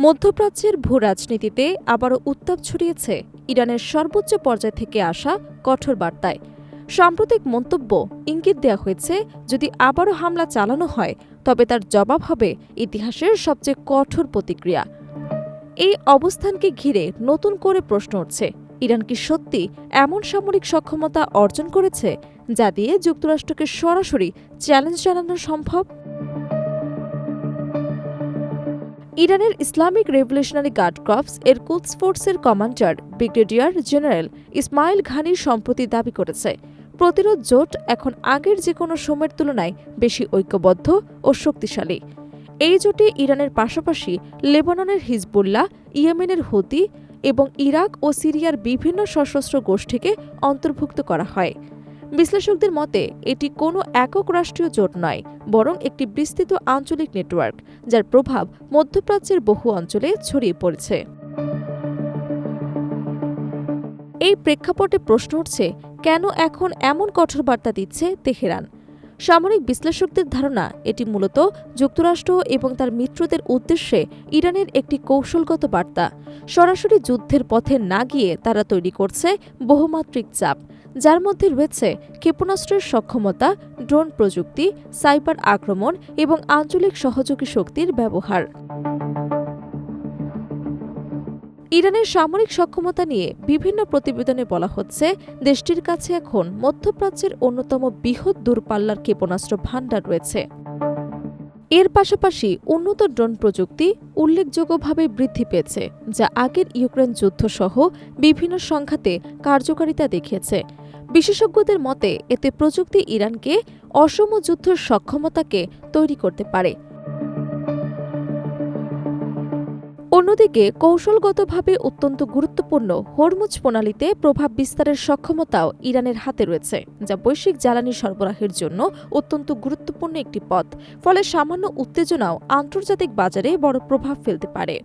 মধ্যপ্রাচ্যের ভূরাজনীতিতে আবারও উত্তাপ ছড়িয়েছে ইরানের সর্বোচ্চ পর্যায় থেকে আসা কঠোর বার্তায়। সাম্প্রতিক মন্তব্য ইঙ্গিত দেওয়া হয়েছে, যদি আবারও হামলা চালানো হয় তবে তার জবাব হবে ইতিহাসের সবচেয়ে কঠোর প্রতিক্রিয়া। এই অবস্থানকে ঘিরে নতুন করে প্রশ্ন উঠছে, ইরান কি সত্যি এমন সামরিক সক্ষমতা অর্জন করেছে যা দিয়ে যুক্তরাষ্ট্রকে সরাসরি চ্যালেঞ্জ জানানো সম্ভব? ইরানের ইসলামিক রেভলিউশনারি গার্ড কর্পস এর কুদস ফোর্সের কমান্ডার ব্রিগেডিয়ার জেনারেল ইসমাইল ঘানি সম্প্রতি দাবি করেছে, প্রতিরোধ জোট এখন আগের যে কোনো সময়ের তুলনায় বেশি ঐক্যবদ্ধ ও শক্তিশালী। এই জোটে ইরানের পাশাপাশি লেবাননের হিজবুল্লাহ, ইয়েমেনের হুতি এবং ইরাক ও সিরিয়ার বিভিন্ন সশস্ত্র গোষ্ঠীকে অন্তর্ভুক্ত করা হয়। বিশ্লেষকদের মতে এটি কোনো একক রাষ্ট্রীয় জোট নয়, বরং একটি বিস্তৃত আঞ্চলিক নেটওয়ার্ক যার প্রভাব মধ্যপ্রাচ্যের বহু অঞ্চলে ছড়িয়ে পড়েছে। এই প্রেক্ষাপটে প্রশ্ন উঠছে, কেন এখন এমন কঠোর বার্তা দিচ্ছে তেহরান? সামরিক বিশ্লেষকদের ধারণা, এটি মূলত যুক্তরাষ্ট্র এবং তার মিত্রদের উদ্দেশ্যে ইরানের একটি কৌশলগত বার্তা। সরাসরি যুদ্ধের পথে না গিয়ে তারা তৈরি করছে বহুমাত্রিক চাপ, যার মধ্যে রয়েছে ক্ষেপণাস্ত্রের সক্ষমতা, ড্রোন প্রযুক্তি, সাইবার আক্রমণ এবং আঞ্চলিক সহযোগী শক্তির ব্যবহার। ইরানের সামরিক সক্ষমতা নিয়ে বিভিন্ন প্রতিবেদনে বলা হচ্ছে, দেশটির কাছে এখন মধ্যপ্রাচ্যের অন্যতম বৃহৎ দূরপাল্লার ক্ষেপণাস্ত্র ভান্ডার রয়েছে। এর পাশাপাশি উন্নত ড্রোন প্রযুক্তি উল্লেখযোগ্যভাবে বৃদ্ধি পেয়েছে, যা আগের ইউক্রেন যুদ্ধসহ বিভিন্ন সংঘাতে কার্যকারিতা দেখিয়েছে। বিশেষজ্ঞদের মতে এতে প্রযুক্তি ইরানকে অসম যুদ্ধের সক্ষমতাকে তৈরি করতে পারে। অন্যদিকে কৌশলগতভাবে অত্যন্ত গুরুত্বপূর্ণ হরমুজ প্রণালীতে প্রভাব বিস্তারের সক্ষমতাও ইরানের হাতে রয়েছে, যা বৈশ্বিক জ্বালানি সরবরাহের জন্য অত্যন্ত গুরুত্বপূর্ণ একটি পথ। ফলে সামান্য উত্তেজনাও আন্তর্জাতিক বাজারে বড় প্রভাব ফেলতে পারে।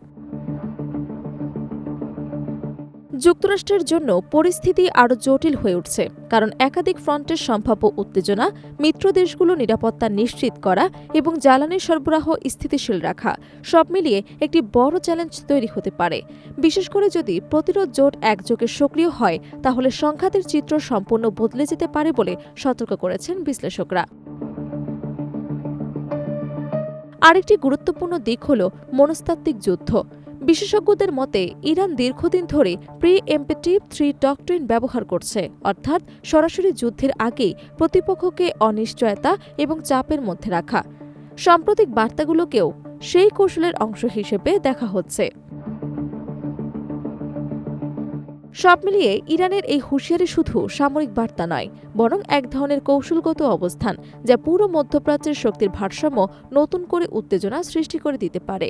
যুক্তরাষ্ট্রের জন্য পরিস্থিতি আরও জটিল হয়ে উঠছে, কারণ একাধিক ফ্রন্টের সম্ভাব্য উত্তেজনা, মিত্র দেশগুলো নিরাপত্তা নিশ্চিত করা এবং জ্বালানি সরবরাহ স্থিতিশীল রাখা সব মিলিয়ে একটি বড় চ্যালেঞ্জ তৈরি হতে পারে। বিশেষ করে যদি প্রতিরোধ জোট একযোগে সক্রিয় হয়, তাহলে সংঘাতের চিত্র সম্পূর্ণ বদলে যেতে পারে বলে সতর্ক করেছেন বিশ্লেষকরা। আরেকটি গুরুত্বপূর্ণ দিক হল মনস্তাত্ত্বিক যুদ্ধ। বিশেষজ্ঞদের মতে ইরান দীর্ঘদিন ধরে প্রি-এম্পেটিভ 3 ডক্ট্রিন ব্যবহার করছে, অর্থাৎ সরাসরি যুদ্ধের আগেই প্রতিপক্ষকে অনিশ্চয়তা এবং চাপের মধ্যে রাখা। সাম্প্রতিক বার্তাগুলোকেও সেই কৌশলের অংশ হিসেবে দেখা হচ্ছে। সব মিলিয়ে ইরানের এই হুঁশিয়ারি শুধু সামরিক বার্তা নয়, বরং এক ধরনের কৌশলগত অবস্থান, যা পুরো মধ্যপ্রাচ্যের শক্তির ভারসাম্য নতুন করে উত্তেজনা সৃষ্টি করে দিতে পারে।